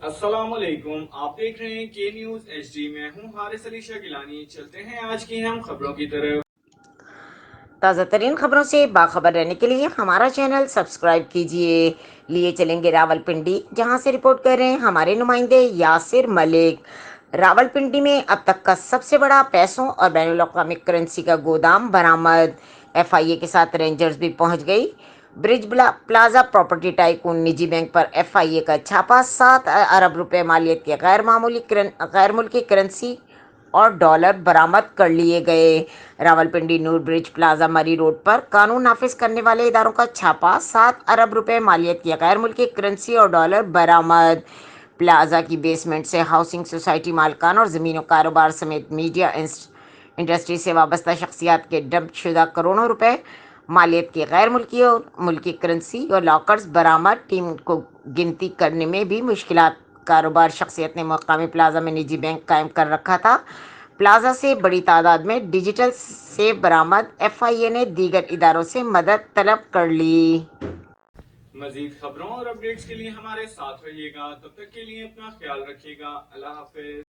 अस्सलाम वालेकुम, आप देख रहे हैं के न्यूज HD। मैं हूं हारिस अली शाह गिलानी। चलते हैं आज की हम खबरों की तरफ। ताज़ा तरीन खबरों से बाखबर रहने के लिए हमारा चैनल सब्सक्राइब कीजिए। लिए चलेंगे रावलपिंडी, जहां से रिपोर्ट कर रहे हैं हमारे नुमाइंदे यासिर मलिक। रावलपिंडी में अब तक का सबसे बड़ा पैसों और बैनुल अक़वामी करेंसी का गोदाम बरामद। FIA के साथ रेंजर्स भी पहुंच गई। ब्रिज प्लाजा प्रॉपर्टी टाइकून निजी बैंक पर FIA का छापा। 7 अरब रुपए मालियत के गैर मुल्की करेंसी और डॉलर बरामद कर लिए गए। रावलपिंडी नूर ब्रिज प्लाजा मरी रोड पर कानून नाफिज करने वाले इदारों का छापा। 7 अरब रुपए मालियत की गैर मुल्की करेंसी और डॉलर बरामद। प्लाजा की बेसमेंट से हाउसिंग सोसाइटी मालकान और ज़मीनों कारोबार समेत मीडिया इंडस्ट्री से वाबस्ता शख्सियात के डंप शुदा करोड़ों रुपए मालियत की गैर मुल्की और मुल्की करेंसी और लॉकर्स बरामद। टीम को गिनती करने में भी मुश्किलात। कारोबार शख्सियत ने मकामी प्लाजा में निजी बैंक कायम कर रखा था। प्लाजा से बड़ी तादाद में डिजिटल सेफ बरामद। FIA ने दीगर इदारों से मदद तलब कर ली। मजीद खबरों और अपडेट्स के लिए हमारे साथ रहिएगा। तब तक के लिए अपना ख्याल रखिएगा। अल्लाह हाफिज।